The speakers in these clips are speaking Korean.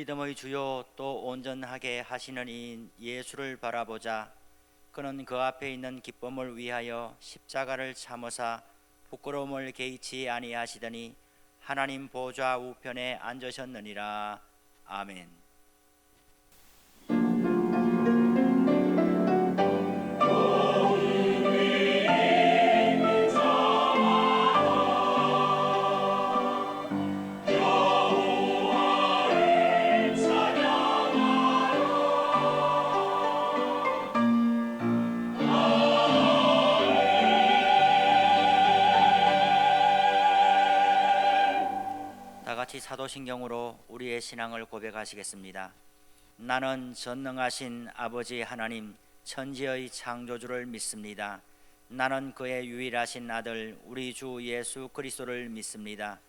믿음의 주요 또 온전하게 하시는 이인 예수를 바라보자. 그는 그 앞에 있는 기쁨을 위하여 십자가를 참으사 부끄러움을 개의치 아니하시더니 하나님 보좌 우편에 앉으셨느니라. 아멘. 다같이 사도신경으로 우리의 신앙을 고백하시겠습니다. 나는 전능하신 아버지 하나님 천지의 창조주를 믿습니다. 나는 그의 유일하신 아들 우리 주 예수 그리스도를 믿습니다.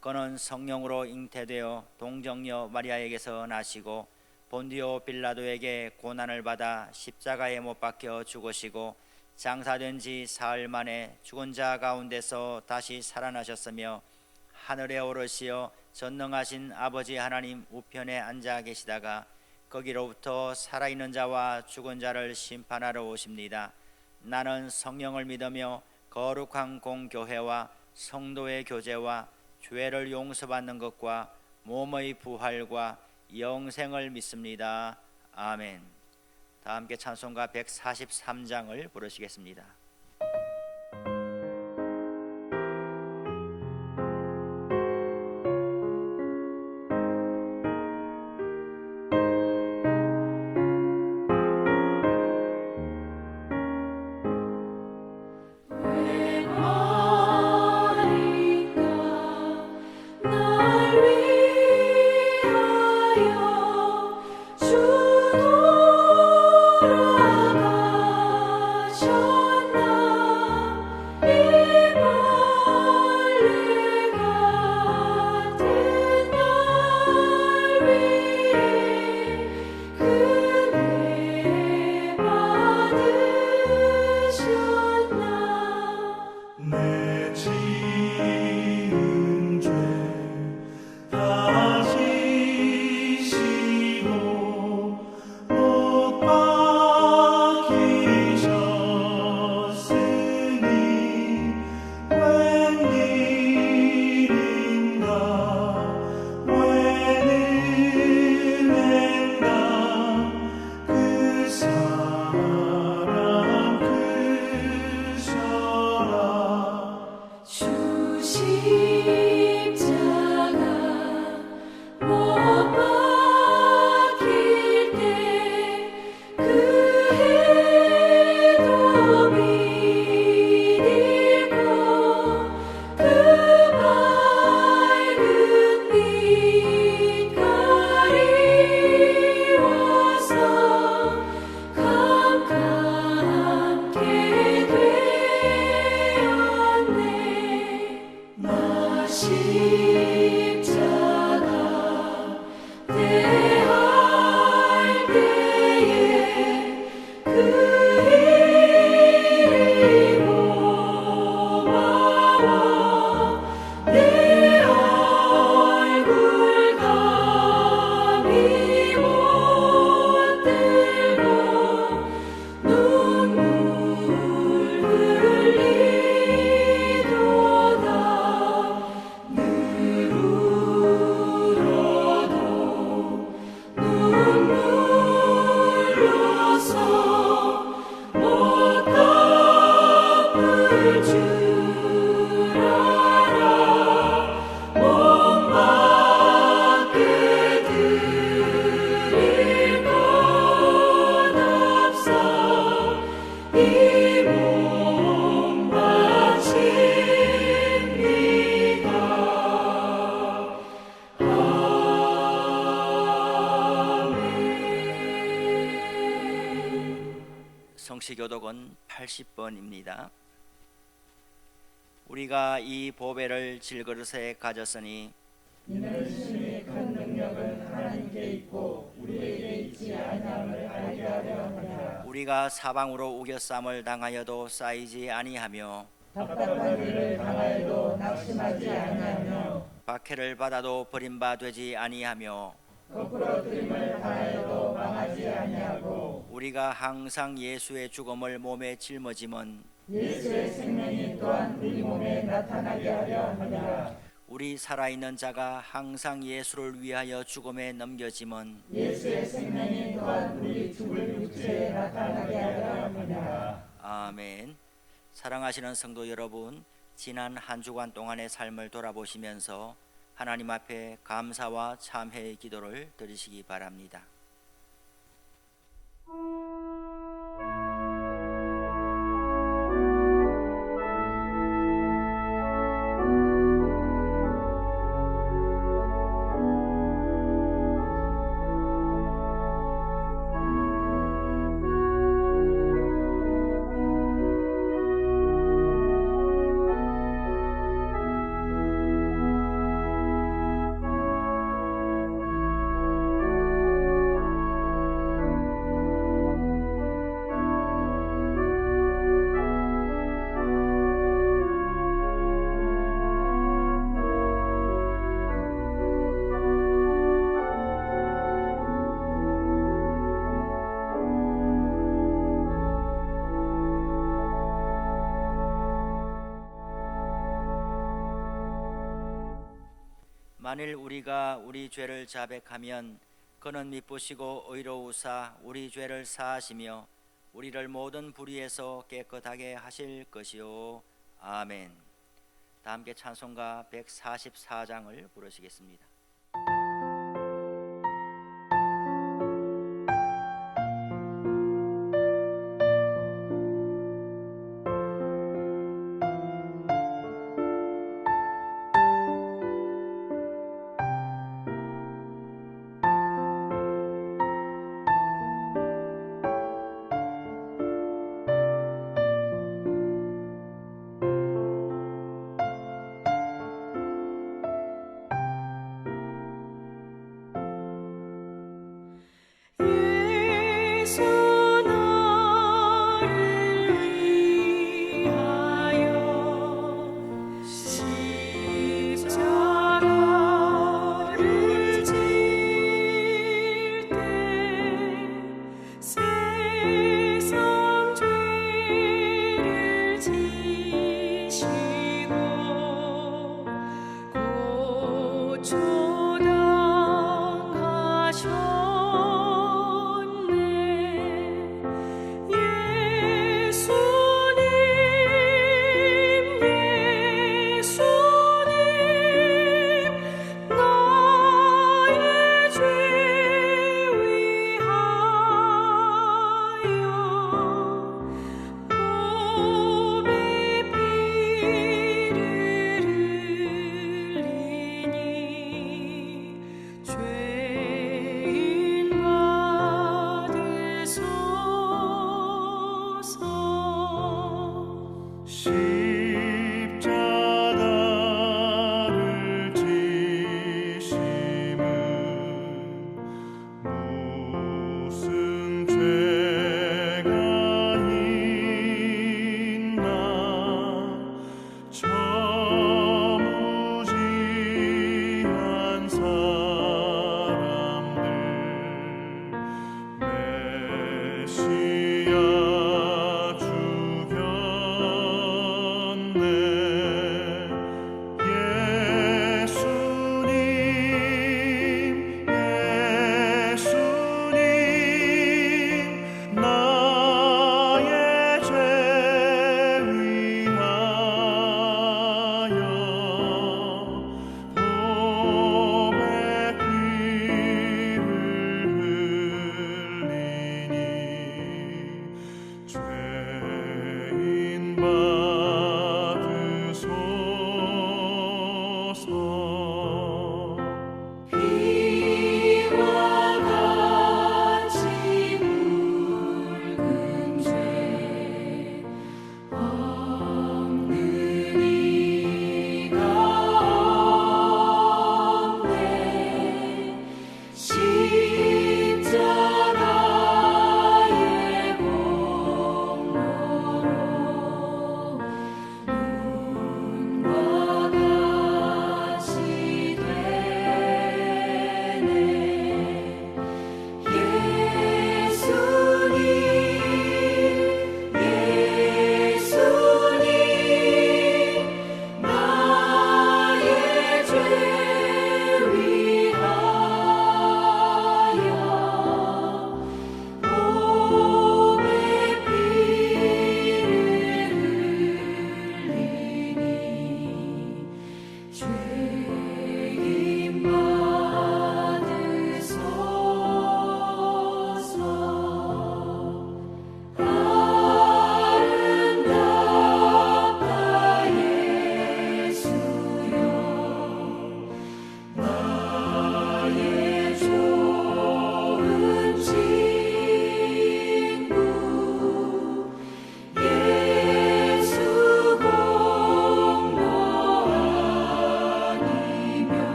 그는 성령으로 잉태되어 동정녀 마리아에게서 나시고 본디오 빌라도에게 고난을 받아 십자가에 못 박혀 죽으시고 장사된 지 사흘 만에 죽은 자 가운데서 다시 살아나셨으며 하늘에 오르시어 전능하신 아버지 하나님 우편에 앉아 계시다가 거기로부터 살아있는 자와 죽은 자를 심판하러 오십니다. 나는 성령을 믿으며 거룩한 공교회와 성도의 교제와 죄를 용서받는 것과 몸의 부활과 영생을 믿습니다. 아멘. 다 함께 찬송가 143장을 부르시겠습니다. 성시교독은 80번입니다. 우리가 이 보배를 질그릇에 가졌으니 이는 신의 큰 능력은 하나님께 있고 우리에게 있지 아니함을 알게 하려 함이라. 우리가 사방으로 우겨쌈을 당하여도 쌓이지 아니하며 답답한 일을 당하여도 낙심하지 아니하며 박해를 받아도 버림바 되지 아니하며 거꾸로 들임을 당하여도 망하지 아니하고 우리가 항상 예수의 죽음을 몸에 짊어짐은 예수의 생명이 또한 우리 몸에 나타나게 하려 함이라. 우리 살아있는 자가 항상 예수를 위하여 죽음에 넘겨짐은 예수의 생명이 또한 우리 죽을 육체에 나타나게 하려 함이라. 아멘. 사랑하시는 성도 여러분, 지난 한 주간 동안의 삶을 돌아보시면서 하나님 앞에 감사와 참회의 기도를 드리시기 바랍니다. 만일 우리가 우리 죄를 자백하면 그는 미쁘시고 의로우사 우리 죄를 사하시며 우리를 모든 불의에서 깨끗하게 하실 것이요. 아멘. 다 함께 찬송가 144장을 부르시겠습니다.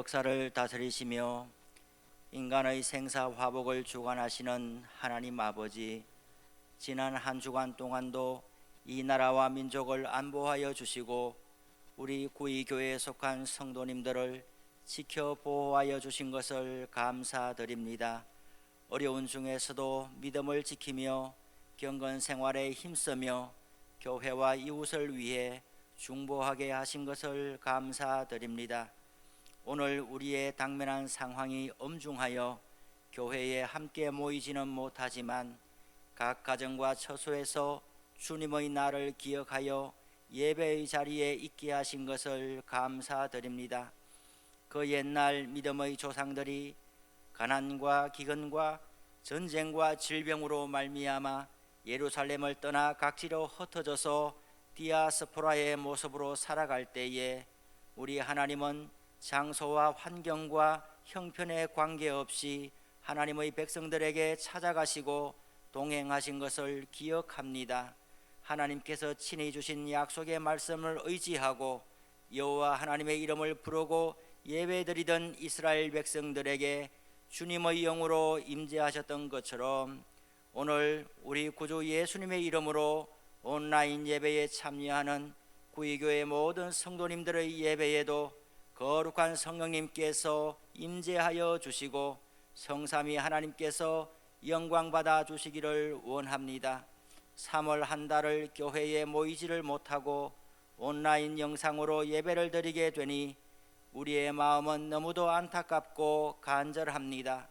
역사를 다스리시며 인간의 생사 화복을 주관하시는 하나님 아버지, 지난 한 주간 동안도 이 나라와 민족을 안보하여 주시고 우리 구의교회에 속한 성도님들을 지켜 보호하여 주신 것을 감사드립니다. 어려운 중에서도 믿음을 지키며 경건 생활에 힘쓰며 교회와 이웃을 위해 중보하게 하신 것을 감사드립니다. 오늘 우리의 당면한 상황이 엄중하여 교회에 함께 모이지는 못하지만 각 가정과 처소에서 주님의 날을 기억하여 예배의 자리에 있게 하신 것을 감사드립니다. 그 옛날 믿음의 조상들이 가난과 기근과 전쟁과 질병으로 말미암아 예루살렘을 떠나 각지로 흩어져서 디아스포라의 모습으로 살아갈 때에 우리 하나님은 장소와 환경과 형편에 관계없이 하나님의 백성들에게 찾아가시고 동행하신 것을 기억합니다. 하나님께서 친히 주신 약속의 말씀을 의지하고 여호와 하나님의 이름을 부르고 예배드리던 이스라엘 백성들에게 주님의 영으로 임재하셨던 것처럼 오늘 우리 구주 예수님의 이름으로 온라인 예배에 참여하는 구의교회 모든 성도님들의 예배에도 거룩한 성령님께서 임재하여 주시고 성삼위 하나님께서 영광 받아 주시기를 원합니다. 3월 한 달을 교회에 모이지를 못하고 온라인 영상으로 예배를 드리게 되니 우리의 마음은 너무도 안타깝고 간절합니다.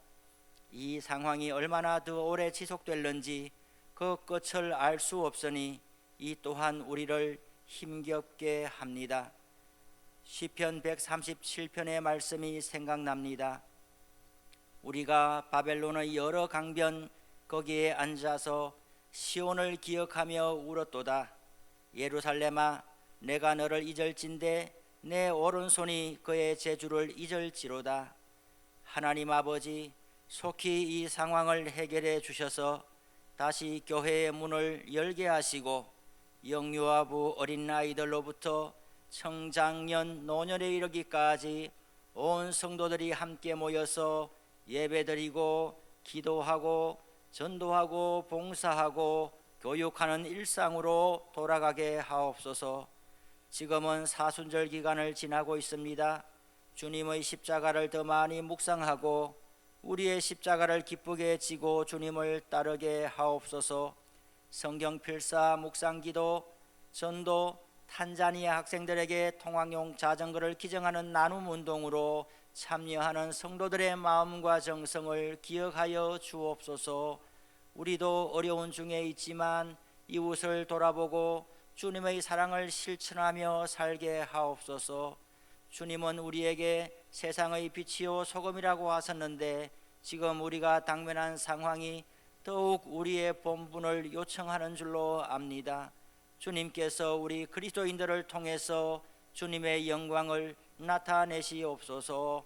이 상황이 얼마나 더 오래 지속될는지 그 끝을 알 수 없으니 이 또한 우리를 힘겹게 합니다. 시편 137편의 말씀이 생각납니다. 우리가 바벨론의 여러 강변 거기에 앉아서 시온을 기억하며 울었도다. 예루살렘아, 내가 너를 잊을진대 내 오른손이 그의 재주를 잊을지로다. 하나님 아버지, 속히 이 상황을 해결해 주셔서 다시 교회의 문을 열게 하시고 영유아부 어린 아이들로부터 청장년 노년에 이르기까지 온 성도들이 함께 모여서 예배드리고 기도하고 전도하고 봉사하고 교육하는 일상으로 돌아가게 하옵소서. 지금은 사순절 기간을 지나고 있습니다. 주님의 십자가를 더 많이 묵상하고 우리의 십자가를 기쁘게 지고 주님을 따르게 하옵소서. 성경 필사 묵상기도 전도 탄자니아 학생들에게 통학용 자전거를 기증하는 나눔 운동으로 참여하는 성도들의 마음과 정성을 기억하여 주옵소서. 우리도 어려운 중에 있지만 이웃을 돌아보고 주님의 사랑을 실천하며 살게 하옵소서. 주님은 우리에게 세상의 빛이요 소금이라고 하셨는데 지금 우리가 당면한 상황이 더욱 우리의 본분을 요청하는 줄로 압니다. 주님께서 우리 그리스도인들을 통해서 주님의 영광을 나타내시옵소서.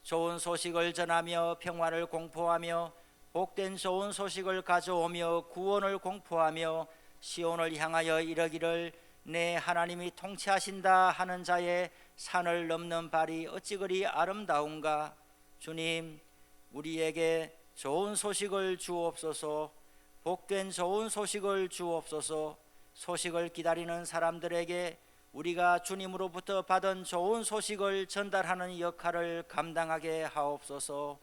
좋은 소식을 전하며 평화를 공포하며 복된 좋은 소식을 가져오며 구원을 공포하며 시온을 향하여 이르기를 내 하나님이 통치하신다 하는 자의 산을 넘는 발이 어찌 그리 아름다운가. 주님, 우리에게 좋은 소식을 주옵소서. 복된 좋은 소식을 주옵소서. 소식을 기다리는 사람들에게 우리가 주님으로부터 받은 좋은 소식을 전달하는 역할을 감당하게 하옵소서.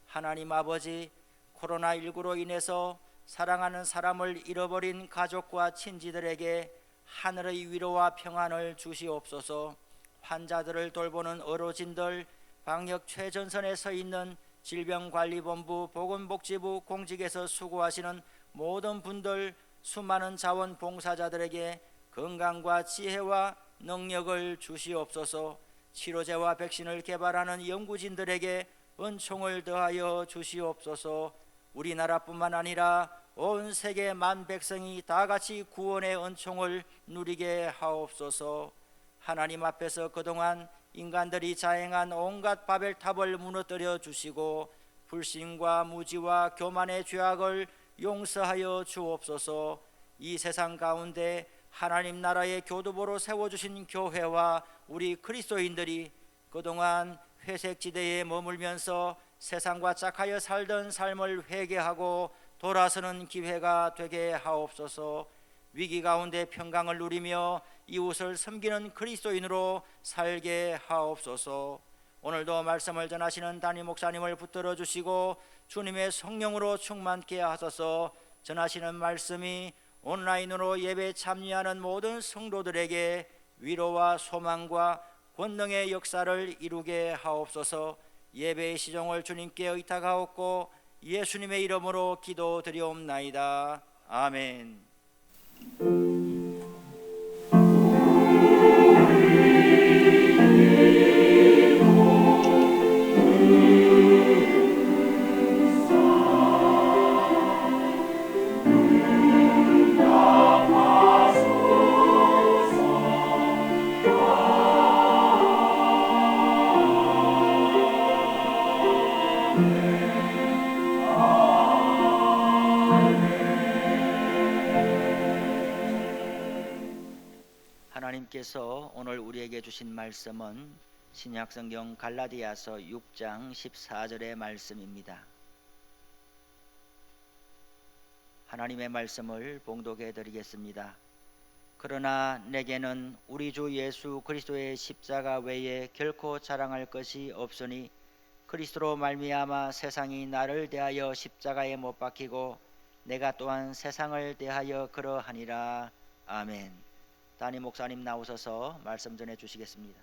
하나님 아버지, 코로나19로 인해서 사랑하는 사람을 잃어버린 가족과 친지들에게 하늘의 위로와 평안을 주시옵소서. 환자들을 돌보는 의료진들, 방역 최전선에 서 있는 질병관리본부, 보건복지부 공직에서 수고하시는 모든 분들, 수많은 자원봉사자들에게 건강과 지혜와 능력을 주시옵소서. 치료제와 백신을 개발하는 연구진들에게 은총을 더하여 주시옵소서. 우리나라뿐만 아니라 온 세계 만 백성이 다 같이 구원의 은총을 누리게 하옵소서. 하나님 앞에서 그동안 인간들이 자행한 온갖 바벨탑을 무너뜨려 주시고 불신과 무지와 교만의 죄악을 용서하여 주옵소서. 이 세상 가운데 하나님 나라의 교두보로 세워주신 교회와 우리 그리스도인들이 그동안 회색 지대에 머물면서 세상과 짝하여 살던 삶을 회개하고 돌아서는 기회가 되게 하옵소서. 위기 가운데 평강을 누리며 이웃을 섬기는 그리스도인으로 살게 하옵소서. 오늘도 말씀을 전하시는 담임 목사님을 붙들어 주시고 주님의 성령으로 충만케 하소서. 전하시는 말씀이 온라인으로 예배 참여하는 모든 성도들에게 위로와 소망과 권능의 역사를 이루게 하옵소서. 예배의 시종을 주님께 의탁하옵고 예수님의 이름으로 기도드리옵나이다. 아멘. 하나님께서 오늘 우리에게 주신 말씀은 신약성경 갈라디아서 6장 14절의 말씀입니다. 하나님의 말씀을 봉독해 드리겠습니다. 그러나 내게는 우리 주 예수 그리스도의 십자가 외에 결코 자랑할 것이 없으니 그리스도로 말미암아 세상이 나를 대하여 십자가에 못 박히고 내가 또한 세상을 대하여 그러하니라. 아멘. 담임 목사님 나오셔서 말씀 전해 주시겠습니다.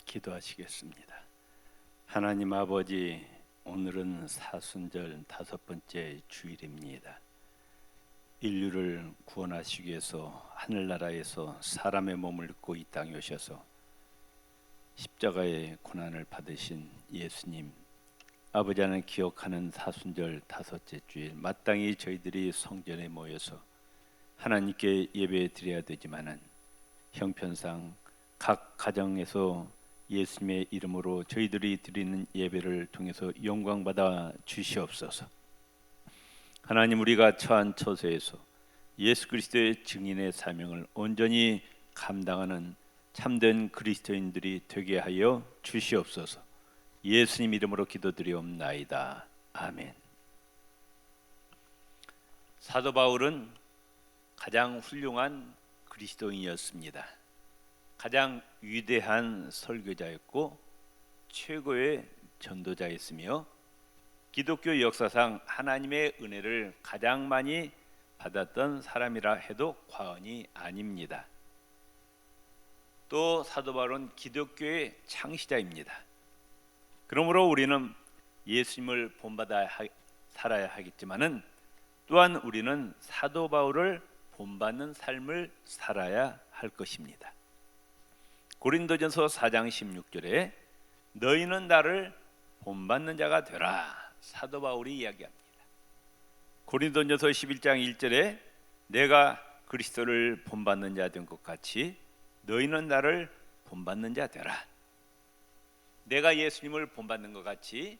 기도하시겠습니다. 하나님 아버지, 오늘은 사순절 5번째 주일입니다. 인류를 구원하시기 위해서 하늘나라에서 사람의 몸을 입고 이 땅에 오셔서 십자가의 고난을 받으신 예수님, 아버지 하나님 기억하는 사순절 5째 주일, 마땅히 저희들이 성전에 모여서 하나님께 예배 드려야 되지만은 형편상 각 가정에서 예수님의 이름으로 저희들이 드리는 예배를 통해서 영광받아 주시옵소서. 하나님, 우리가 처한 처소에서 예수 그리스도의 증인의 사명을 온전히 감당하는 참된 그리스도인들이 되게 하여 주시옵소서. 예수님 이름으로 기도드리옵나이다. 아멘. 사도 바울은 가장 훌륭한 그리스도인이었습니다. 가장 위대한 설교자였고 최고의 전도자였으며 기독교 역사상 하나님의 은혜를 가장 많이 받았던 사람이라 해도 과언이 아닙니다. 또 사도 바울은 기독교의 창시자입니다. 그러므로 우리는 예수님을 본받아 살아야 하겠지만은 또한 우리는 사도 바울을 본받는 삶을 살아야 할 것입니다. 고린도전서 4장 16절에 너희는 나를 본받는 자가 되라, 사도 바울이 이야기합니다. 고린도전서 11장 1절에 내가 그리스도를 본받는 자 된 것 같이 너희는 나를 본받는 자 되라. 내가 예수님을 본받는 것 같이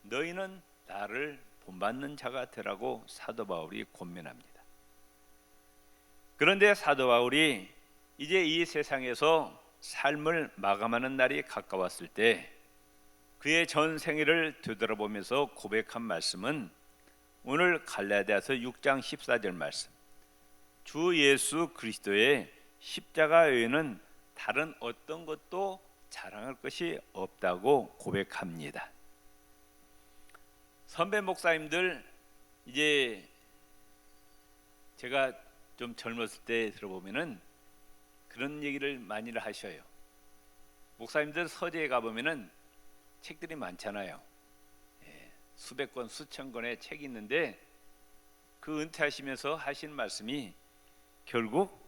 너희는 나를 본받는 자가 되라고 사도 바울이 권면합니다. 그런데 사도 바울이 이제 이 세상에서 삶을 마감하는 날이 가까웠을 때 그의 전 생애를 되돌아보면서 고백한 말씀은 오늘 갈라디아서 6장 14절 말씀, 주 예수 그리스도의 십자가 외에는 다른 어떤 것도 자랑할 것이 없다고 고백합니다. 선배 목사님들, 이제 제가 좀 젊었을 때 들어보면은 그런 얘기를 많이 하셔요. 목사님들 서재에 가보면은 책들이 많잖아요. 수백 권, 수천 권의 책이 있는데 그 은퇴하시면서 하신 말씀이 결국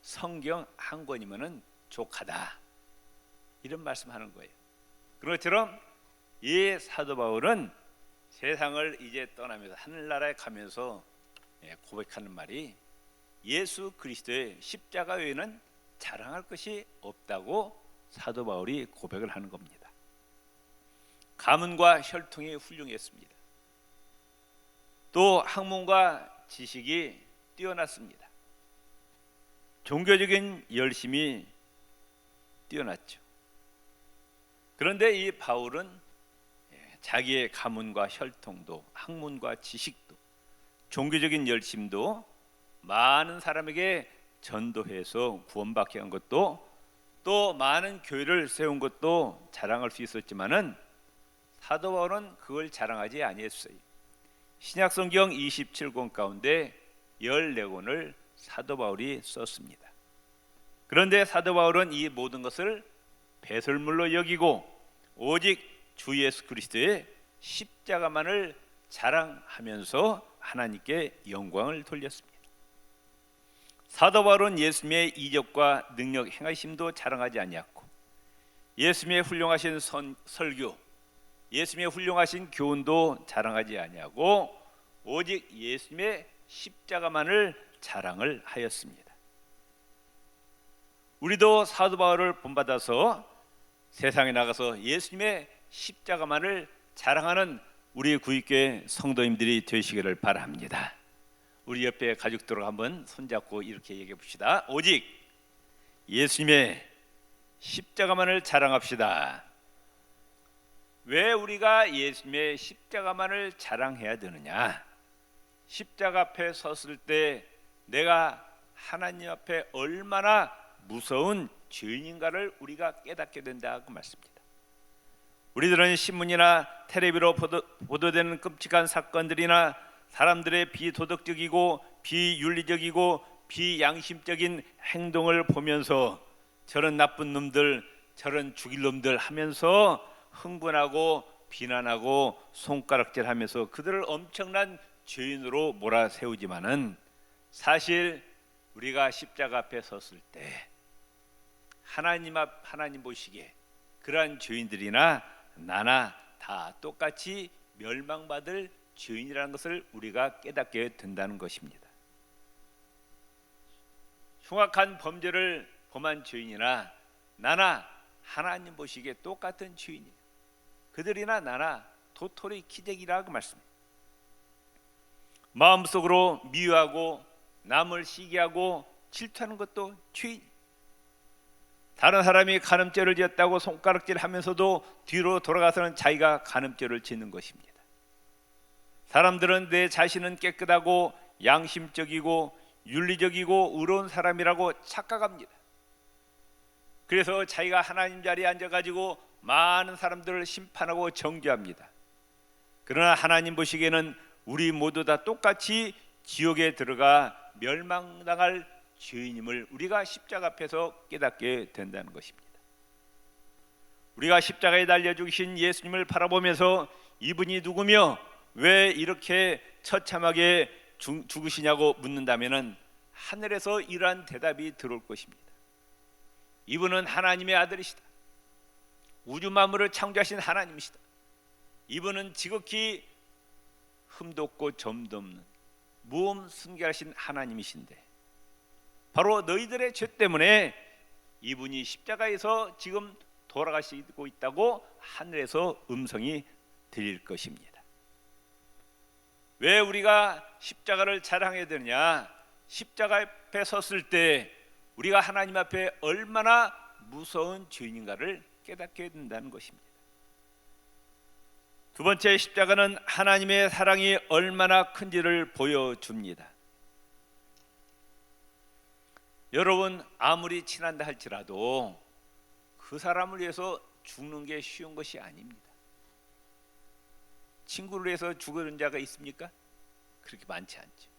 성경 한 권이면은 족하다, 이런 말씀하는 거예요. 그런 것처럼 이 사도 바울은 세상을 이제 떠나면서 하늘나라에 가면서 고백하는 말이 예수 그리스도의 십자가 외에는 자랑할 것이 없다고 사도 바울이 고백을 하는 겁니다. 가문과 혈통이 훌륭했습니다. 또 학문과 지식이 뛰어났습니다. 종교적인 열심이 뛰어났죠. 그런데 이 바울은 자기의 가문과 혈통도, 학문과 지식도, 종교적인 열심도 많은 사람에게 전도해서 구원받게 한 것도, 또 많은 교회를 세운 것도 자랑할 수 있었지만은 사도 바울은 그걸 자랑하지 아니했어요. 신약성경 27권 가운데 14권을 사도 바울이 썼습니다. 그런데 사도 바울은 이 모든 것을 배설물로 여기고 오직 주 예수 그리스도의 십자가만을 자랑하면서 하나님께 영광을 돌렸습니다. 사도 바울은 예수님의 이적과 능력 행하심도 자랑하지 아니했고, 예수님의 훌륭하신 설교, 예수님의 훌륭하신 교훈도 자랑하지 아니하고 오직 예수님의 십자가만을 자랑을 하였습니다. 우리도 사도 바울을 본받아서 세상에 나가서 예수님의 십자가만을 자랑하는 우리 구입교회 성도님들이 되시기를 바랍니다. 우리 옆에 가족들과 한번 손잡고 이렇게 얘기해 봅시다. 오직 예수님의 십자가만을 자랑합시다. 왜 우리가 예수님의 십자가만을 자랑해야 되느냐? 십자가 앞에 섰을 때 내가 하나님 앞에 얼마나 무서운 죄인인가를 우리가 깨닫게 된다고 말씀입니다. 우리들은 신문이나 텔레비로 보도되는 끔찍한 사건들이나 사람들의 비도덕적이고 비윤리적이고 비양심적인 행동을 보면서 저런 나쁜 놈들, 저런 죽일 놈들 하면서 흥분하고 비난하고 손가락질하면서 그들을 엄청난 죄인으로 몰아세우지만은 사실 우리가 십자가 앞에 섰을 때 하나님 보시기에 그러한 죄인들이나 나나 다 똑같이 멸망받을 죄인이라는 것을 우리가 깨닫게 된다는 것입니다. 흉악한 범죄를 범한 죄인이나 나나 하나님 보시기에 똑같은 죄인이에요. 그들이나 나나 도토리 키재기라고 말씀합니다. 마음속으로 미워하고 남을 시기하고 질투하는 것도 죄인. 다른 사람이 간음죄를 지었다고 손가락질하면서도 뒤로 돌아가서는 자기가 간음죄를 짓는 것입니다. 사람들은 내 자신은 깨끗하고 양심적이고 윤리적이고 의로운 사람이라고 착각합니다. 그래서 자기가 하나님 자리에 앉아가지고 많은 사람들을 심판하고 정죄합니다. 그러나 하나님 보시기에는 우리 모두 다 똑같이 지옥에 들어가 멸망당할 죄인임을 우리가 십자가 앞에서 깨닫게 된다는 것입니다. 우리가 십자가에 달려 죽으신 예수님을 바라보면서 이분이 누구며 왜 이렇게 처참하게 죽으시냐고 묻는다면 하늘에서 이러한 대답이 들어올 것입니다. 이분은 하나님의 아들이시다. 우주 만물을 창조하신 하나님이시다. 이분은 지극히 흠도 없고 점도 없는 무엄 순결하신 하나님이신데 바로 너희들의 죄 때문에 이분이 십자가에서 지금 돌아가시고 있다고 하늘에서 음성이 들릴 것입니다. 왜 우리가 십자가를 자랑해야 되느냐? 십자가 앞에 섰을 때 우리가 하나님 앞에 얼마나 무서운 죄인인가를 깨닫게 된다는 것입니다. 두 번째, 십자가는 하나님의 사랑이 얼마나 큰지를 보여줍니다. 여러분, 아무리 친한다 할지라도 그 사람을 위해서 죽는 게 쉬운 것이 아닙니다. 친구를 위해서 죽은 자가 있습니까? 그렇게 많지 않죠.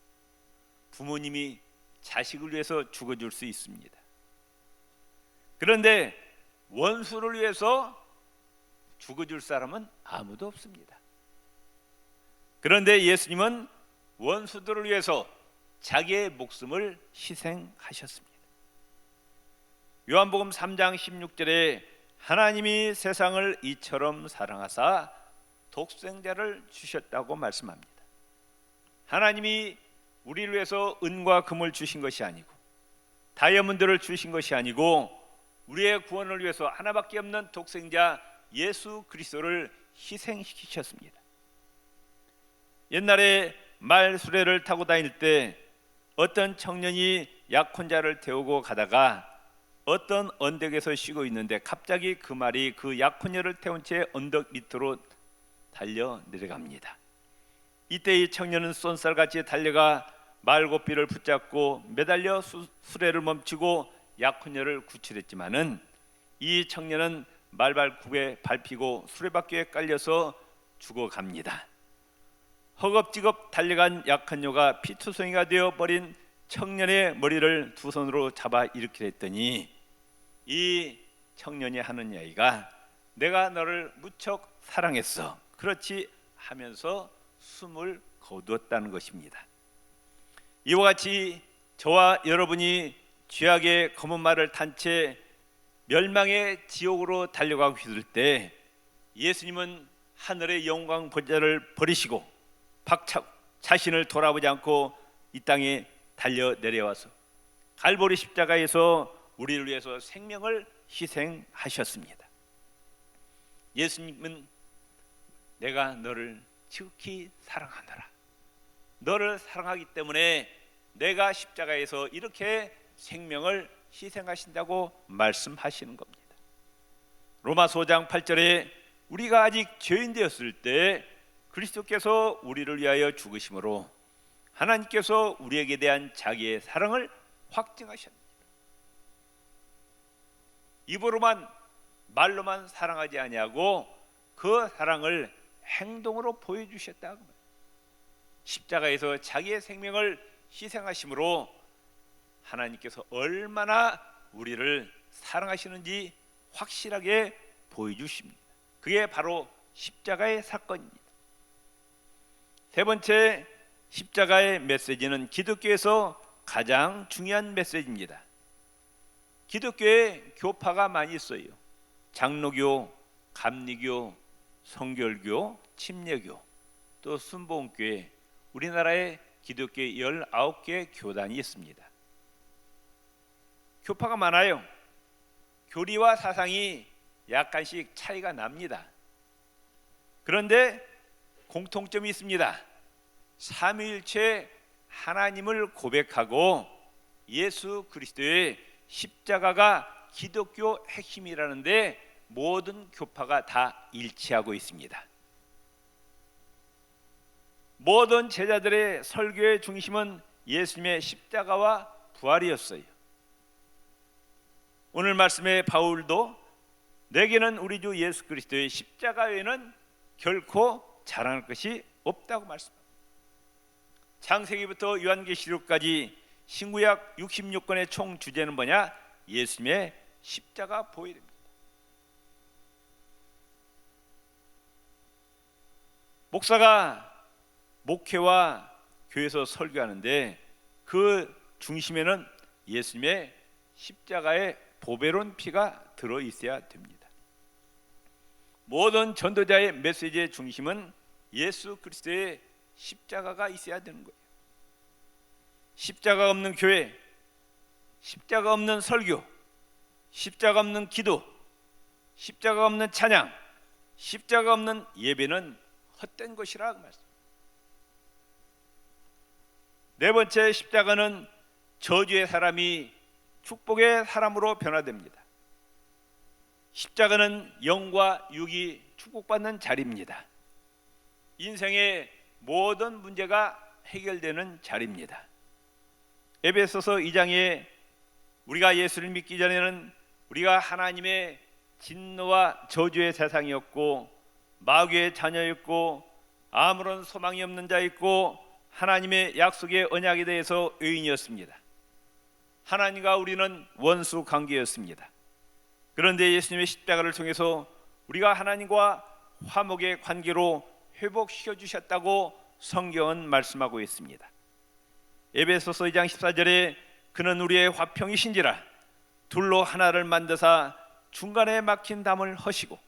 부모님이 자식을 위해서 죽어줄 수 있습니다. 그런데 원수를 위해서 죽어줄 사람은 아무도 없습니다. 그런데 예수님은 원수들을 위해서 자기의 목숨을 희생하셨습니다. 요한복음 3장 16절에 하나님이 세상을 이처럼 사랑하사 독생자를 주셨다고 말씀합니다. 하나님이 우리를 위해서 은과 금을 주신 것이 아니고 다이아몬드를 주신 것이 아니고 우리의 구원을 위해서 하나밖에 없는 독생자 예수 그리스도를 희생시키셨습니다. 옛날에 말 수레를 타고 다닐 때 어떤 청년이 약혼자를 태우고 가다가 어떤 언덕에서 쉬고 있는데 갑자기 그 말이 그 약혼녀를 태운 채 언덕 밑으로 달려 내려갑니다. 이때 이 청년은 쏜살같이 달려가 말고삐를 붙잡고 매달려 수레를 멈추고 약혼녀를 구출했지만은 이 청년은 말발굽에 밟히고 수레바퀴에 깔려서 죽어갑니다. 허겁지겁 달려간 약혼녀가 피투성이가 되어버린 청년의 머리를 두 손으로 잡아 일으키려 했더니 이 청년이 하는 이야기가 내가 너를 무척 사랑했어, 그렇지 하면서 숨을 거두었다는 것입니다. 이와 같이 저와 여러분이 죄악의 검은 말을 탄 채 멸망의 지옥으로 달려가고 있을 때 예수님은 하늘의 영광 보좌를 버리시고 박차고 자신을 돌아보지 않고 이 땅에 달려 내려와서 갈보리 십자가에서 우리를 위해서 생명을 희생하셨습니다. 예수님은 내가 너를 지극히 사랑하노라, 너를 사랑하기 때문에 내가 십자가에서 이렇게 생명을 희생하신다고 말씀하시는 겁니다. 로마서 5장 8절에 우리가 아직 죄인 되었을 때 그리스도께서 우리를 위하여 죽으심으로 하나님께서 우리에게 대한 자기의 사랑을 확증하셨습니다. 입으로만 말로만 사랑하지 아니하고 그 사랑을 행동으로 보여주셨다고. 십자가에서 자기의 생명을 희생하심으로 하나님께서 얼마나 우리를 사랑하시는지 확실하게 보여주십니다. 그게 바로 십자가의 사건입니다. 세 번째, 십자가의 메시지는 기독교에서 가장 중요한 메시지입니다. 기독교에 교파가 많이 있어요. 장로교, 감리교, 성결교, 침례교, 또 순복음교회, 우리나라에 기독교의 19개 교단이 있습니다. 교파가 많아요. 교리와 사상이 약간씩 차이가 납니다. 그런데 공통점이 있습니다. 삼위일체 하나님을 고백하고 예수 그리스도의 십자가가 기독교 핵심이라는데 모든 교파가 다 일치하고 있습니다. 모든 제자들의 설교의 중심은 예수님의 십자가와 부활이었어요. 오늘 말씀의 바울도 내게는 우리 주 예수 그리스도의 십자가 외에는 결코 자랑할 것이 없다고 말씀합니다. 창세기부터 요한계시록까지 신구약 66권의 총 주제는 뭐냐? 예수님의 십자가 보혈입니다. 목사가 목회와 교회에서 설교하는데 그 중심에는 예수님의 십자가의 보배로운 피가 들어 있어야 됩니다. 모든 전도자의 메시지의 중심은 예수 그리스도의 십자가가 있어야 되는 거예요. 십자가 없는 교회, 십자가 없는 설교, 십자가 없는 기도, 십자가 없는 찬양, 십자가 없는 예배는 헛된 것이라 말씀. 네 번째, 십자가는 저주의 사람이 축복의 사람으로 변화됩니다. 십자가는 영과 육이 축복받는 자리입니다. 인생의 모든 문제가 해결되는 자리입니다. 에베소서 2장에 우리가 예수를 믿기 전에는 우리가 하나님의 진노와 저주의 세상이었고 마귀의 자녀였고 아무런 소망이 없는 자였고 하나님의 약속의 언약에 대해서 의인이었습니다. 하나님과 우리는 원수 관계였습니다. 그런데 예수님의 십자가를 통해서 우리가 하나님과 화목의 관계로 회복시켜 주셨다고 성경은 말씀하고 있습니다. 에베소서 2장 14절에 그는 우리의 화평이신지라 둘로 하나를 만드사 중간에 막힌 담을 허시고,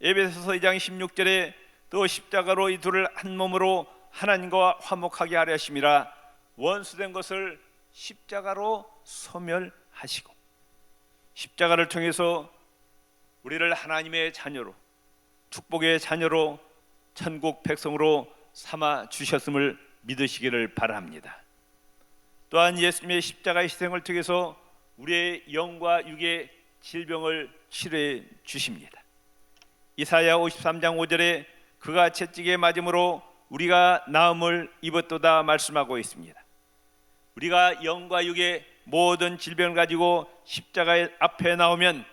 에베소서 2장 16절에 또 십자가로 이 둘을 한 몸으로 하나님과 화목하게 하려 하심이라 원수된 것을 십자가로 소멸하시고, 십자가를 통해서 우리를 하나님의 자녀로, 축복의 자녀로, 천국 백성으로 삼아 주셨음을 믿으시기를 바랍니다. 또한 예수님의 십자가의 희생을 통해서 우리의 영과 육의 질병을 치료해 주십니다. 이사야 53장 5절에 그가 채찍에 맞음으로 우리가 나음을 입었도다 말씀하고 있습니다. 우리가 영과 육의 모든 질병을 가지고 십자가 앞에 나오면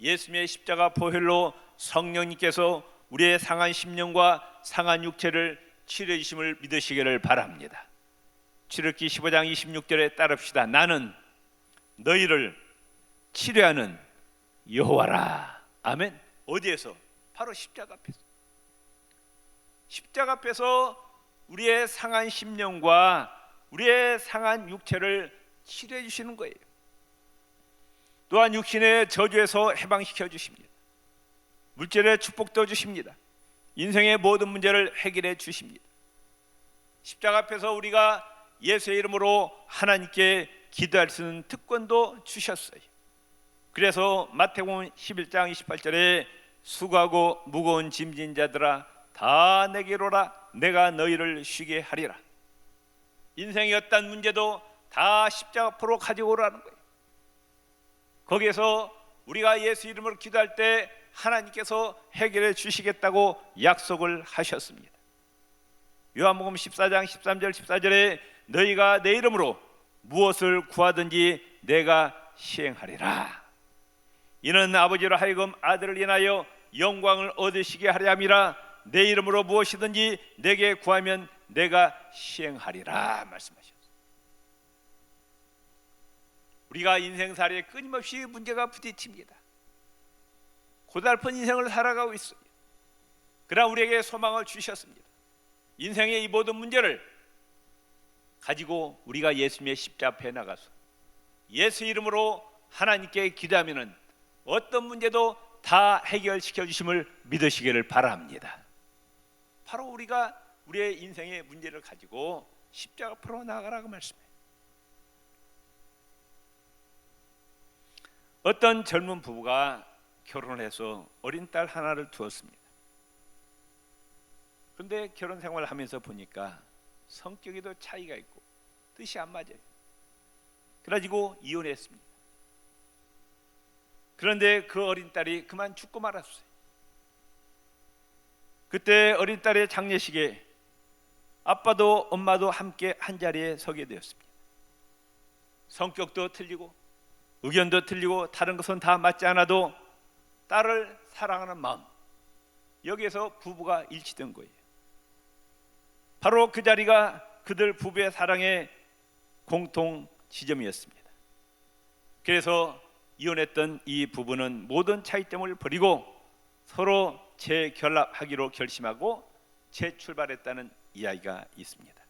예수님의 십자가 보혈로 성령님께서 우리의 상한 심령과 상한 육체를 치료해 주심을 믿으시기를 바랍니다. 출애굽기 15장 26절에 따릅시다. 나는 너희를 치료하는 여호와라. 아멘. 어디에서? 바로 십자가 앞에서. 십자가 앞에서 우리의 상한 심령과 우리의 상한 육체를 치료해 주시는 거예요. 또한 육신의 저주에서 해방시켜 주십니다. 물질의 축복도 주십니다. 인생의 모든 문제를 해결해 주십니다. 십자가 앞에서 우리가 예수의 이름으로 하나님께 기도할 수 있는 특권도 주셨어요. 그래서 마태복음 11장 28절에 수고하고 무거운 짐진 자들아 다 내게로 오라 내가 너희를 쉬게 하리라. 인생의 어떤 문제도 다 십자가 앞으로 가지고 오라는 거예요. 거기에서 우리가 예수 이름으로 기도할 때 하나님께서 해결해 주시겠다고 약속을 하셨습니다. 요한복음 14장 13절 14절에 너희가 내 이름으로 무엇을 구하든지 내가 시행하리라. 이는 아버지로 하여금 아들을 인하여 영광을 얻으시게 하려 함이라. 내 이름으로 무엇이든지 내게 구하면 내가 시행하리라 말씀하셨습니다. 우리가 인생살이에 끊임없이 문제가 부딪힙니다. 고달픈 인생을 살아가고 있습니다. 그러나 우리에게 소망을 주셨습니다. 인생의 이 모든 문제를 가지고 우리가 예수님의 십자가 앞에 나가서 예수 이름으로 하나님께 기도하면은 어떤 문제도 다 해결시켜 주심을 믿으시기를 바랍니다. 바로 우리가 우리의 인생의 문제를 가지고 십자가 앞으로 나아가라고 말씀해요. 어떤 젊은 부부가 결혼을 해서 어린 딸 하나를 두었습니다. 그런데 결혼 생활을 하면서 보니까 성격에도 차이가 있고 뜻이 안 맞아요. 그래가지고 이혼했습니다. 그런데 그 어린 딸이 그만 죽고 말았어요. 그때 어린 딸의 장례식에 아빠도 엄마도 함께 한 자리에 서게 되었습니다. 성격도 틀리고 의견도 틀리고 다른 것은 다 맞지 않아도 딸을 사랑하는 마음, 여기에서 부부가 일치된 거예요. 바로 그 자리가 그들 부부의 사랑의 공통 지점이었습니다. 그래서 이혼했던 이 부부는 모든 차이점을 버리고 서로 재결합하기로 결심하고 재출발했다는 이야기가 있습니다.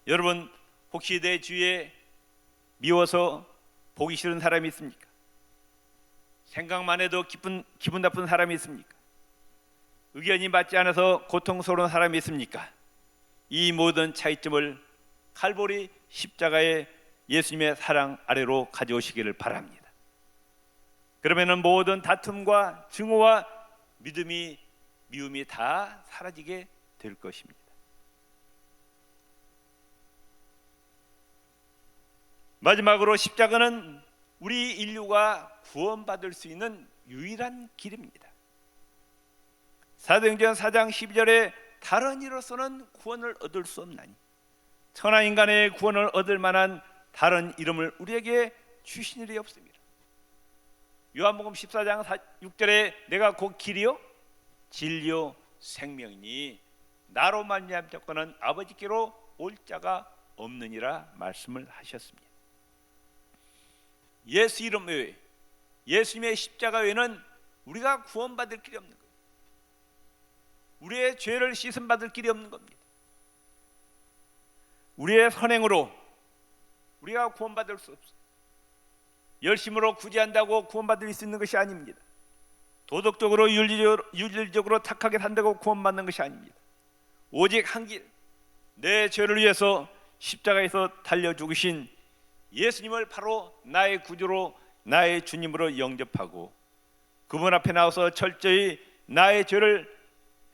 여러분, 혹시 내 주위에 미워서 보기 싫은 사람이 있습니까? 생각만 해도 기분 나쁜 사람이 있습니까? 의견이 맞지 않아서 고통스러운 사람이 있습니까? 이 모든 차이점을 칼보리 십자가의 예수님의 사랑 아래로 가져오시기를 바랍니다. 그러면은 모든 다툼과 증오와 미움이 다 사라지게 될 것입니다. 마지막으로 십자가는 우리 인류가 구원받을 수 있는 유일한 길입니다. 사도행전 4장 12절에 다른 이로서는 구원을 얻을 수 없나니 천하 인간의 구원을 얻을 만한 다른 이름을 우리에게 주신 일이 없습니다. 요한복음 14장 6절에 내가 곧 길이요 진리요 생명이니 나로 말미암자거는 아버지께로 올 자가 없느니라 말씀을 하셨습니다. 예수 이름 외에 예수님의 십자가 외에는 우리가 구원받을 길이 없는 거예요. 우리의 죄를 씻음 받을 길이 없는 겁니다. 우리의 선행으로 우리가 구원받을 수 없어요. 열심으로 구제한다고 구원받을 수 있는 것이 아닙니다. 도덕적으로 윤리적으로 착하게 산다고 구원받는 것이 아닙니다. 오직 한 길, 내 죄를 위해서 십자가에서 달려 죽으신 예수님을 바로 나의 구주로 나의 주님으로 영접하고 그분 앞에 나와서 철저히 나의 죄를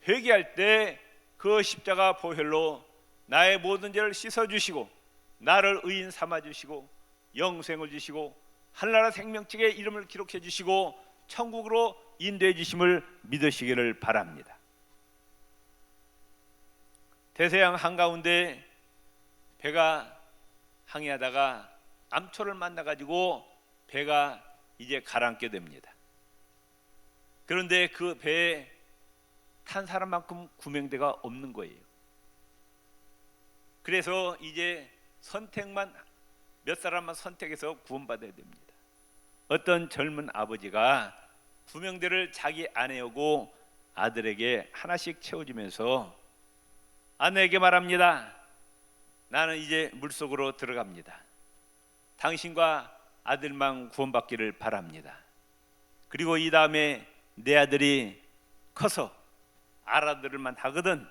회개할 때 그 십자가 보혈로 나의 모든 죄를 씻어주시고 나를 의인 삼아 주시고 영생을 주시고 하늘나라 생명책에 이름을 기록해 주시고 천국으로 인도해 주심을 믿으시기를 바랍니다. 대서양 한가운데 배가 항해하다가 암초를 만나가지고 배가 이제 가라앉게 됩니다. 그런데 그 배에 탄 사람만큼 구명대가 없는 거예요. 그래서 이제 선택만 몇 사람만 선택해서 구원받아야 됩니다. 어떤 젊은 아버지가 구명대를 자기 아내하고 아들에게 하나씩 채워주면서 아내에게 말합니다. 나는 이제 물속으로 들어갑니다. 당신과 아들만 구원받기를 바랍니다. 그리고 이 다음에 내 아들이 커서 알아들을만 하거든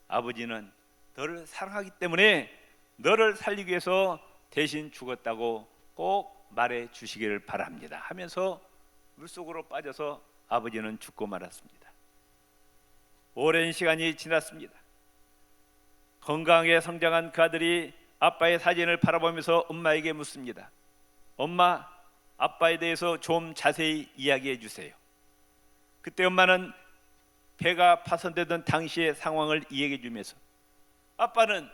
아버지는 너를 사랑하기 때문에 너를 살리기 위해서 대신 죽었다고 꼭 말해 주시기를 바랍니다 하면서 물속으로 빠져서 아버지는 죽고 말았습니다. 오랜 시간이 지났습니다. 건강하게 성장한 그 아들이 아빠의 사진을 바라보면서 엄마에게 묻습니다. 엄마, 아빠에 대해서 좀 자세히 이야기해 주세요. 그때 엄마는 배가 파손되던 당시의 상황을 이야기해 주면서 아빠는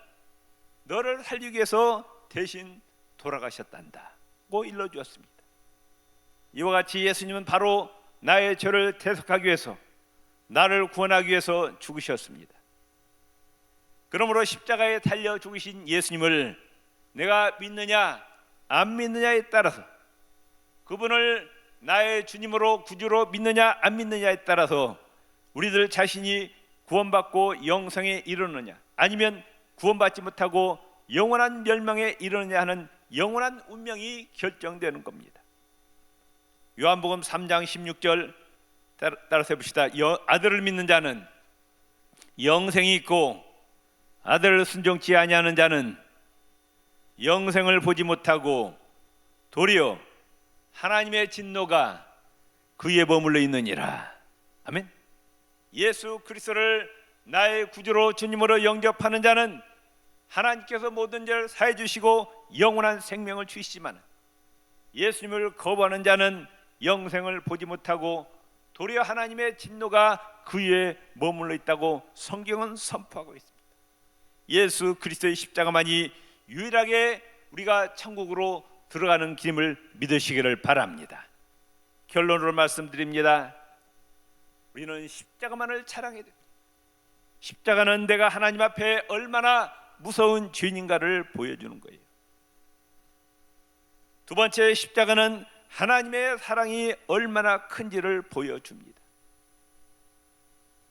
너를 살리기 위해서 대신 돌아가셨단다고 일러주었습니다. 이와 같이 예수님은 바로 나의 죄를 대속하기 위해서 나를 구원하기 위해서 죽으셨습니다. 그러므로 십자가에 달려 죽으신 예수님을 내가 믿느냐 안 믿느냐에 따라서 그분을 나의 주님으로 구주로 믿느냐 안 믿느냐에 따라서 우리들 자신이 구원받고 영생에 이르느냐 아니면 구원받지 못하고 영원한 멸망에 이르느냐 하는 영원한 운명이 결정되는 겁니다. 요한복음 3장 16절 따라서 해봅시다. 아들을 믿는 자는 영생이 있고 아들을 순종치 아니하는 자는 영생을 보지 못하고 도리어 하나님의 진노가 그에 머물러 있느니라. 아멘. 예수 그리스도를 나의 구주로 주님으로 영접하는 자는 하나님께서 모든 죄를 사해 주시고 영원한 생명을 주시지만 예수님을 거부하는 자는 영생을 보지 못하고 도리어 하나님의 진노가 그 위에 머물러 있다고 성경은 선포하고 있습니다. 예수 그리스도의 십자가만이 유일하게 우리가 천국으로 들어가는 길임을 믿으시기를 바랍니다. 결론으로 말씀드립니다. 우리는 십자가만을 자랑해야 됩니다. 십자가는 내가 하나님 앞에 얼마나 무서운 죄인인가를 보여주는 거예요. 두 번째, 십자가는 하나님의 사랑이 얼마나 큰지를 보여줍니다.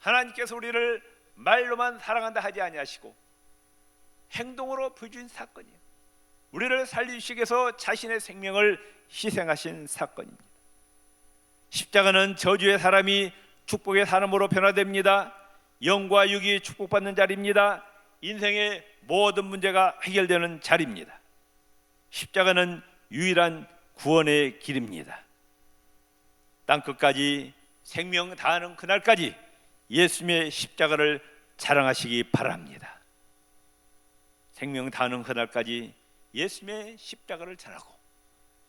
하나님께서 우리를 말로만 사랑한다 하지 아니하시고 행동으로 보여준 사건이에요. 우리를 살리시기 위해서 자신의 생명을 희생하신 사건입니다. 십자가는 저주의 사람이 축복의 사람으로 변화됩니다. 영과 육이 축복받는 자리입니다. 인생의 모든 문제가 해결되는 자리입니다. 십자가는 유일한 구원의 길입니다. 땅끝까지 생명 다하는 그날까지 예수님의 십자가를 자랑하시기 바랍니다. 생명 다하는 그날까지 예수님의 십자가를 자랑하고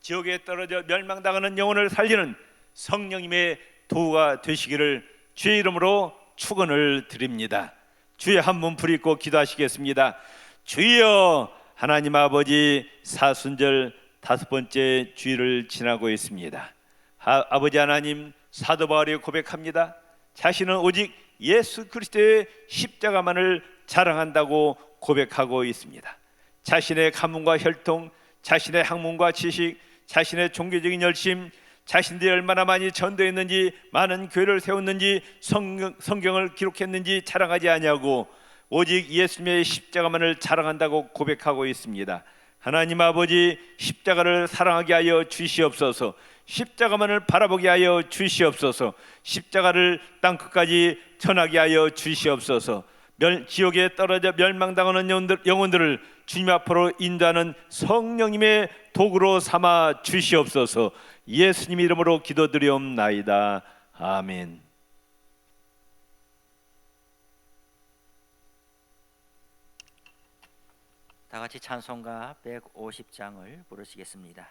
지옥에 떨어져 멸망당하는 영혼을 살리는 성령님의 도구가 되시기를 주의 이름으로 축원을 드립니다. 주의 한 분 부리고 기도하시겠습니다. 주여, 하나님 아버지, 사순절 5번째 주일을 지나고 있습니다. 아버지 하나님, 사도 바울이 고백합니다. 자신은 오직 예수 그리스도의 십자가만을 자랑한다고 고백하고 있습니다. 자신의 가문과 혈통, 자신의 학문과 지식, 자신의 종교적인 열심, 자신들이 얼마나 많이 전도했는지, 많은 교회를 세웠는지, 성경을 기록했는지 자랑하지 아니하고 오직 예수님의 십자가만을 자랑한다고 고백하고 있습니다. 하나님 아버지, 십자가를 사랑하게 하여 주시옵소서. 십자가만을 바라보게 하여 주시옵소서. 십자가를 땅끝까지 전하게 하여 주시옵소서. 지옥에 떨어져 멸망당하는 영혼들을 주님 앞으로 인도하는 성령님의 도구로 삼아 주시옵소서. 예수님 이름으로 기도드리옵나이다. 아멘. 다 같이 찬송가 150장을 부르시겠습니다.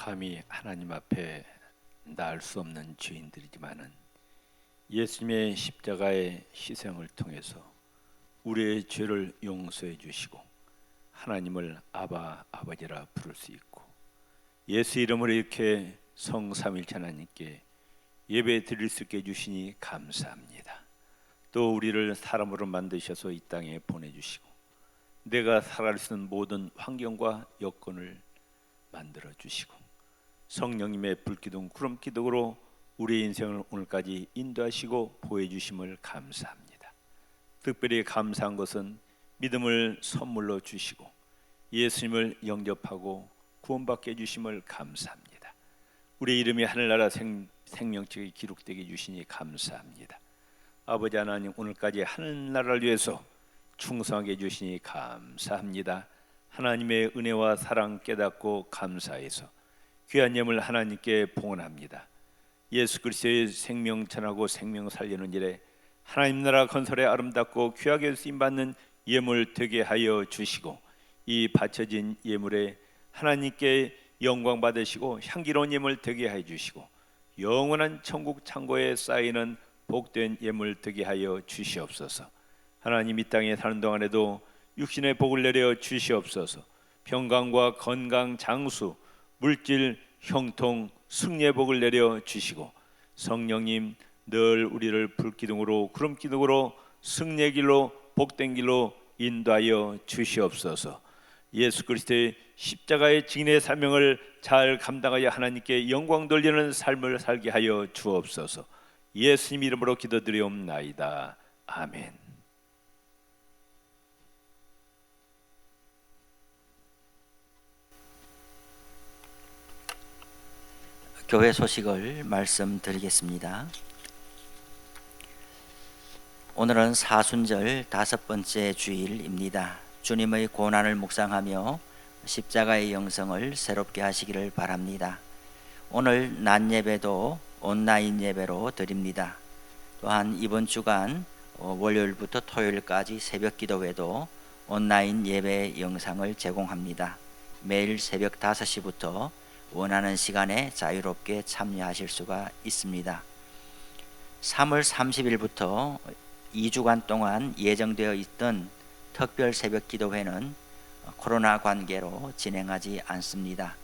감히 하나님 앞에 나을 수 없는 죄인들이지만은 예수님의 십자가의 희생을 통해서 우리의 죄를 용서해 주시고 하나님을 아버지라 부를 수 있고 예수 이름으로 이렇게 성삼일체 하나님께 예배 드릴 수 있게 해주시니 감사합니다. 또 우리를 사람으로 만드셔서 이 땅에 보내주시고 내가 살아갈 수 있는 모든 환경과 여건을 만들어 주시고 성령님의 불기둥 구름기둥으로 우리의 인생을 오늘까지 인도하시고 보여주심을 감사합니다. 특별히 감사한 것은 믿음을 선물로 주시고 예수님을 영접하고 구원받게 해주심을 감사합니다. 우리 이름이 하늘나라 생명책에 기록되게 해주시니 감사합니다. 아버지 하나님, 오늘까지 하늘나라를 위해서 충성하게 해주시니 감사합니다. 하나님의 은혜와 사랑 깨닫고 감사해서 귀한 예물 하나님께 봉헌합니다. 예수 그리스도의 생명 전하고 생명 살리는 일에 하나님 나라 건설에 아름답고 귀하게 쓰임받는 예물 되게 하여 주시고 이 바쳐진 예물에 하나님께 영광 받으시고 향기로운 예물 되게 하여 주시고 영원한 천국 창고에 쌓이는 복된 예물 되게 하여 주시옵소서. 하나님, 이 땅에 사는 동안에도 육신의 복을 내려 주시옵소서. 평강과 건강, 장수, 물질, 형통, 승리의 복을 내려 주시고 성령님 늘 우리를 불기둥으로 구름기둥으로 승리의 길로 복된 길로 인도하여 주시옵소서. 예수 그리스도의 십자가의 증인의 사명을 잘 감당하여 하나님께 영광 돌리는 삶을 살게 하여 주옵소서. 예수님 이름으로 기도드리옵나이다. 아멘. 교회 소식을 말씀드리겠습니다. 오늘은 사순절 5번째 주일입니다. 주님의 고난을 묵상하며 십자가의 영성을 새롭게 하시기를 바랍니다. 오늘 낮 예배도 온라인 예배로 드립니다. 또한 이번 주간 월요일부터 토요일까지 새벽 기도회도 온라인 예배 영상을 제공합니다. 매일 새벽 5시부터 원하는 시간에 자유롭게 참여하실 수가 있습니다. 3월 30일부터 2주간 동안 예정되어 있던 특별 새벽 기도회는 코로나 관계로 진행하지 않습니다.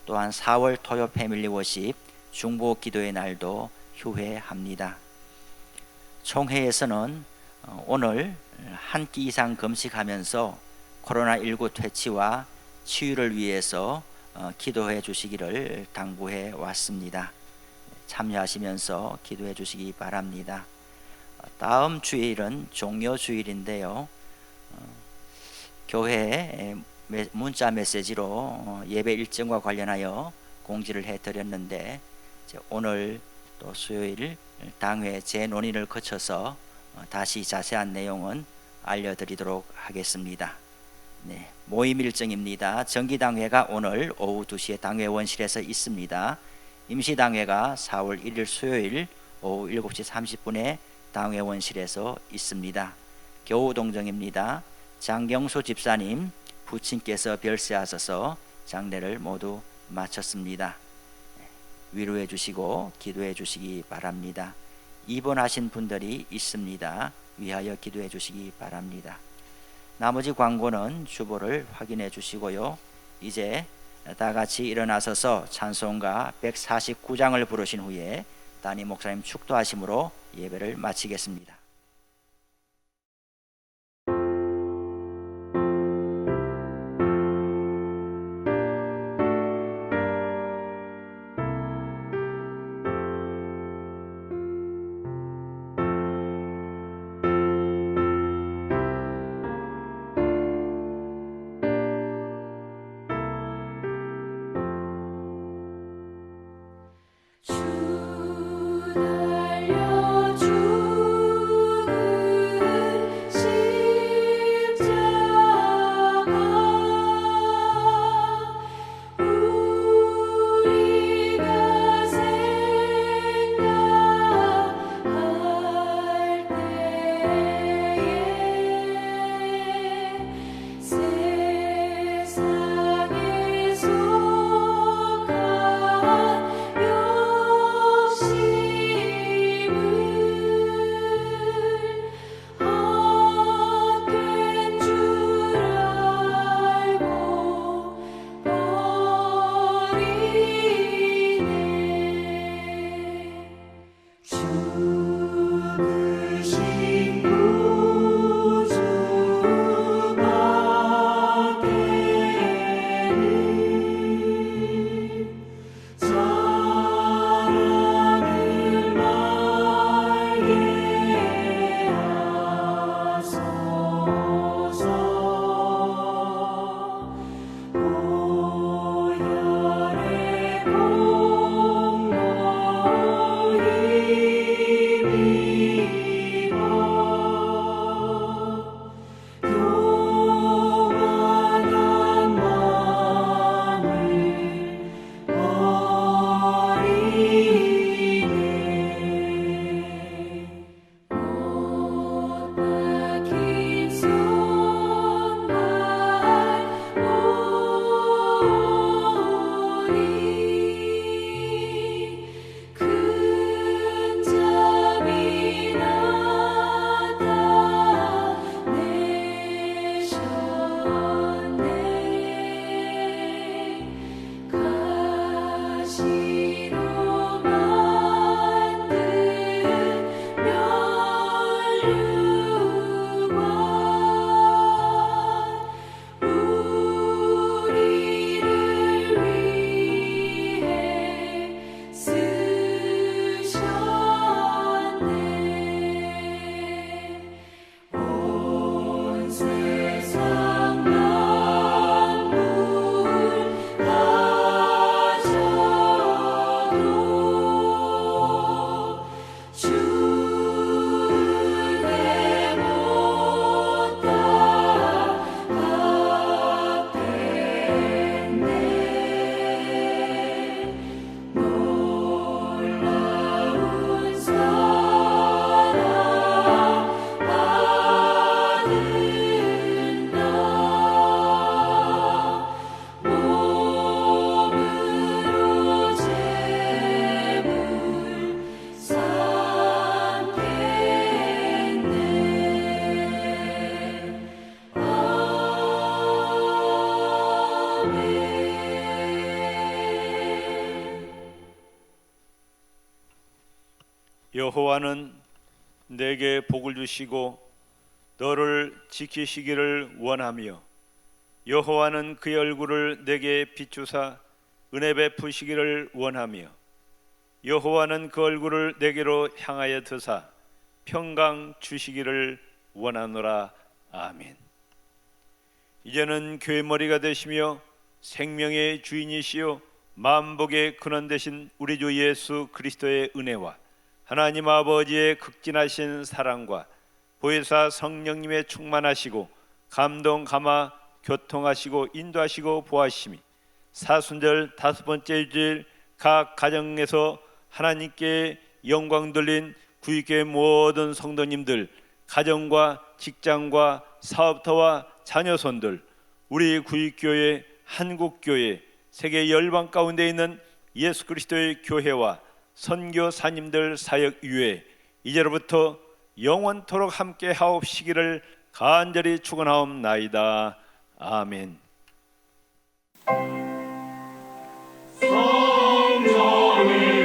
또한 4월 토요 패밀리 워십 중보 기도의 날도 휴회합니다. 총회에서는 오늘 한 끼 이상 금식하면서 코로나19 퇴치와 치유를 위해서 기도해 주시기를 당부해 왔습니다. 참여하시면서 기도해 주시기 바랍니다. 다음 주일은 종료 주일인데요. 교회에 문자 메시지로 예배 일정과 관련하여 공지를 해드렸는데 오늘 또 수요일 당회 재논의를 거쳐서 다시 자세한 내용은 알려드리도록 하겠습니다. 네, 모임 일정입니다. 정기당회가 오늘 오후 2시에 당회원실에서 있습니다. 임시당회가 4월 1일 수요일 오후 7시 30분에 당회원실에서 있습니다. 교우동정입니다. 장경수 집사님 부친께서 별세하셔서 장례를 모두 마쳤습니다. 위로해 주시고 기도해 주시기 바랍니다. 입원하신 분들이 있습니다. 위하여 기도해 주시기 바랍니다. 나머지 광고는 주보를 확인해 주시고요. 이제 다 같이 일어나서서 찬송가 149장을 부르신 후에 담임 목사님 축도하심으로 예배를 마치겠습니다. 주 달려주 여호와는 내게 복을 주시고 너를 지키시기를 원하며 여호와는 그의 얼굴을 내게 비추사 은혜 베푸시기를 원하며 여호와는 그 얼굴을 내게로 향하여 드사 평강 주시기를 원하노라. 아멘. 이제는 교회 머리가 되시며 생명의 주인이시요 만복의 근원 되신 우리 주 예수 그리스도의 은혜와 하나님 아버지의 극진하신 사랑과 보혜사 성령님의 충만하시고 감동 감화 교통하시고 인도하시고 보하심이 사순절 5번째 주일 각 가정에서 하나님께 영광 돌린 구익교회 모든 성도님들, 가정과 직장과 사업터와 자녀손들, 우리 구익교회, 한국교회, 세계 열방 가운데 있는 예수 그리스도의 교회와 선교사님들 사역 위에 이제로부터 영원토록 함께 하옵시기를 간절히 축원하옵나이다. 아멘. 성령을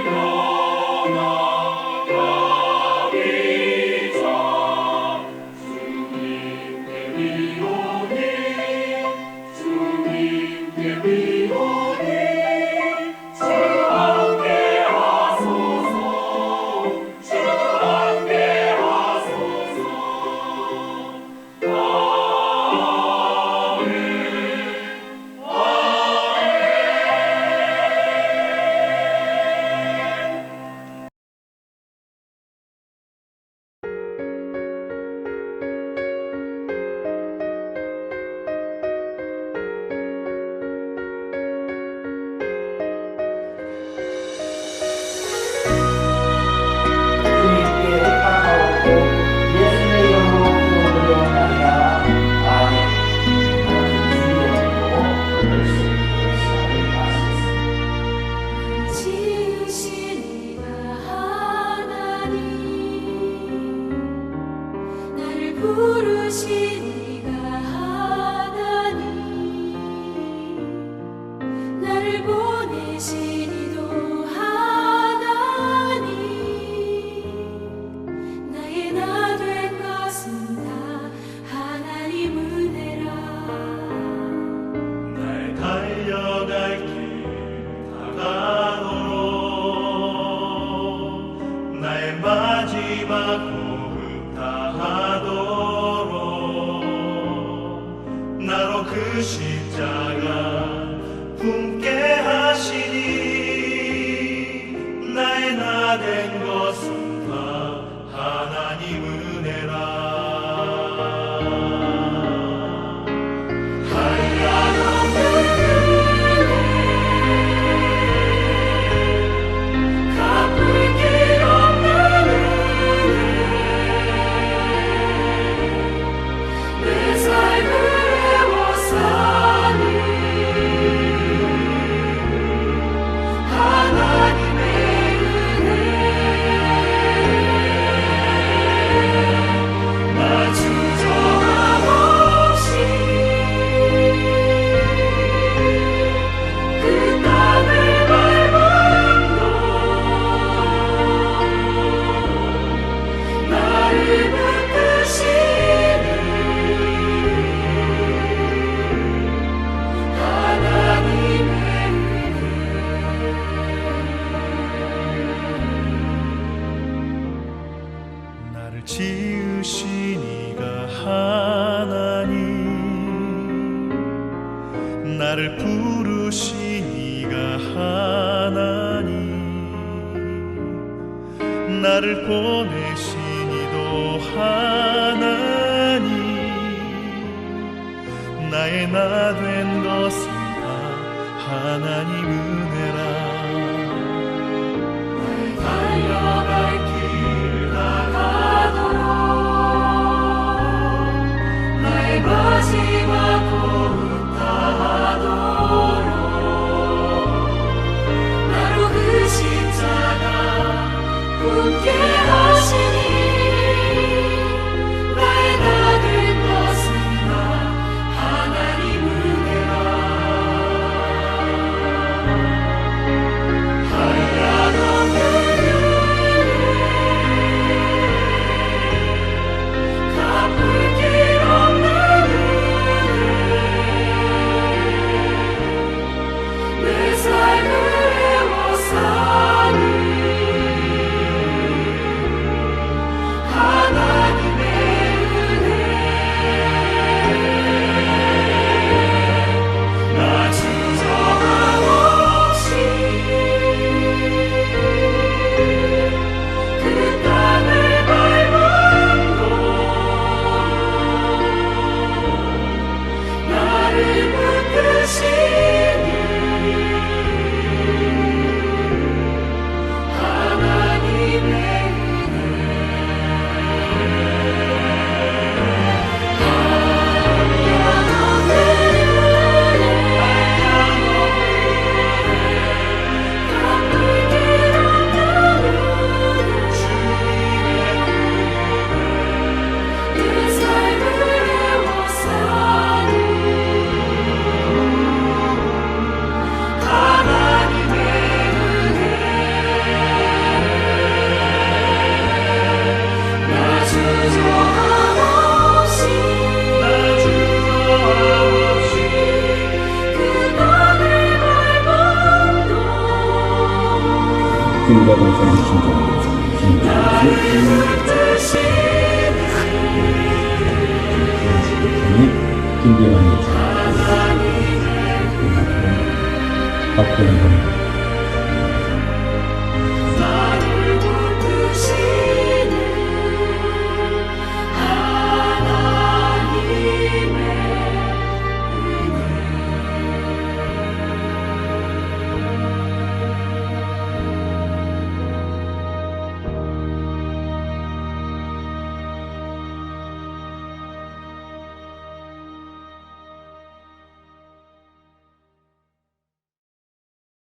그 십자가 품게 하시니 나의 나 된 것은 다 하나님 은혜라. 지으신 이가 하나님, 나를 부르신 이가 하나님, 나를 보내신 이도 하나님, 나의 나 된 것은 다 하나님 은혜라. 달려갈 길 나가도록 나의 마지막 호흡 다하도록 나로 그 십자가 품게 하시니 나의 나 된 것은 다 하나님 은혜라. 한량 없는 길과 동산의 심정으로 김대환이 박근혜